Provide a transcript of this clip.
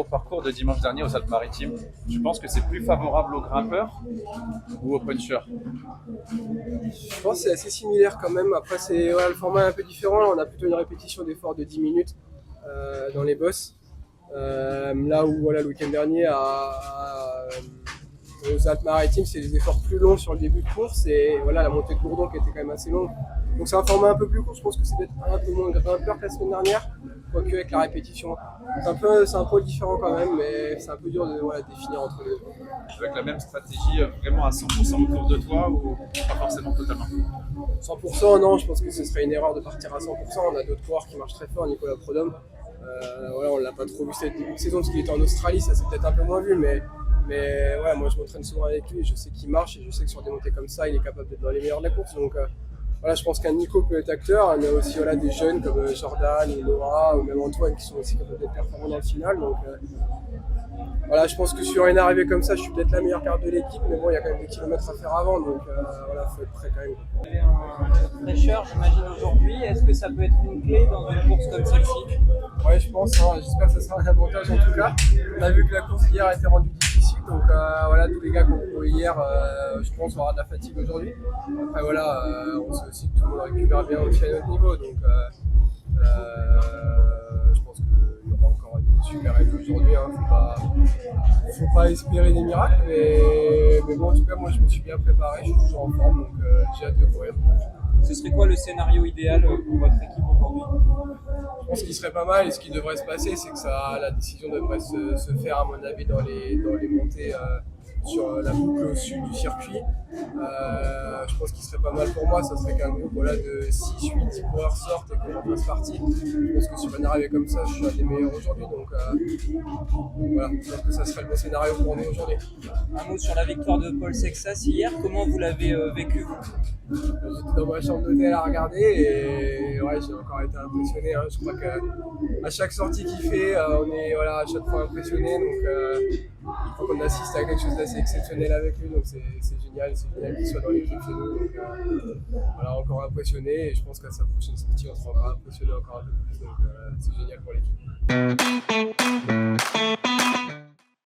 au parcours de dimanche dernier aux Alpes-Maritimes, tu penses que c'est plus favorable aux grimpeurs ou aux punchers? Je pense que c'est assez similaire quand même. Après, le format est un peu différent. Là, on a plutôt une répétition d'effort de 10 minutes dans les bosses. Là où voilà, le week-end dernier aux Alpes-Maritimes, c'est des efforts plus longs sur le début de course et voilà, la montée de Gourdon qui était quand même assez longue. Donc c'est un format un peu plus court. Je pense que c'est peut-être un peu moins grimpeur que la semaine dernière, quoique avec la répétition. C'est un peu différent quand même, mais c'est un peu dur de définir entre les deux. Avec la même stratégie vraiment à 100% autour de toi ou pas forcément totalement? 100% non, je pense que ce serait une erreur de partir à 100%. On a d'autres coureurs qui marchent très fort, Nicolas Prodhomme. Voilà, on l'a pas trop vu cette début de saison parce qu'il était en Australie, ça s'est peut-être un peu moins vu, mais ouais, moi je m'entraîne souvent avec lui et je sais qu'il marche et je sais que sur des montées comme ça, il est capable d'être dans les meilleurs de la course. Donc voilà, je pense qu'un Nico peut être acteur. On a aussi voilà, des jeunes comme Jordan ou Laura ou même Antoine qui sont aussi capables d'être performants dans le final. Donc voilà, je pense que sur une arrivée comme ça, je suis peut-être la meilleure carte de l'équipe, mais bon, il y a quand même des kilomètres à faire avant, donc voilà, faut être prêt quand même. Vous avez un fraîcheur, j'imagine, aujourd'hui. Est-ce que ça peut être une clé dans une course comme celle-ci? Ouais, je pense, hein, j'espère que ça sera un avantage en tout cas. On a vu que la course hier a été rendue difficile, donc voilà, tous les gars qui ont couru hier, je pense, aura de la fatigue aujourd'hui. Après voilà, on sait aussi que tout le monde récupère bien aussi à notre niveau, donc je pense qu'il y aura encore une super équipe aujourd'hui. Hein, faut pas espérer des miracles, mais bon, en tout cas, moi je me suis bien préparé, je suis toujours en forme, donc j'ai hâte de courir. Ce serait quoi le scénario idéal pour votre équipe aujourd'hui? Je pense qu'il serait pas mal et ce qui devrait se passer, c'est que la décision devrait se faire, à mon avis, dans les montées sur la boucle au sud du circuit. Je pense qu'il serait pas mal pour moi, ça serait qu'un groupe voilà, de 6, 8, 10 coureurs sortent et qu'on refasse partie. Je pense que sur une arrivée comme ça, je suis un des meilleurs aujourd'hui, donc voilà, je pense que ça serait le bon scénario pour nous aujourd'hui. Un mot sur la victoire de Paul Sexas hier, comment vous l'avez vécu vous? J'étais dans ma chambre d'hôtel à regarder et ouais, j'ai encore été impressionné. Hein. Je crois qu'à chaque sortie qu'il fait, on est voilà, à chaque fois impressionné. Donc je crois qu'on assiste à quelque chose d'assez exceptionnel avec lui. Donc c'est génial qu'il soit dans l'équipe chez nous. Donc voilà, encore impressionné et je pense qu'à sa prochaine sortie, on sera encore impressionné encore un peu plus. Donc c'est génial pour l'équipe.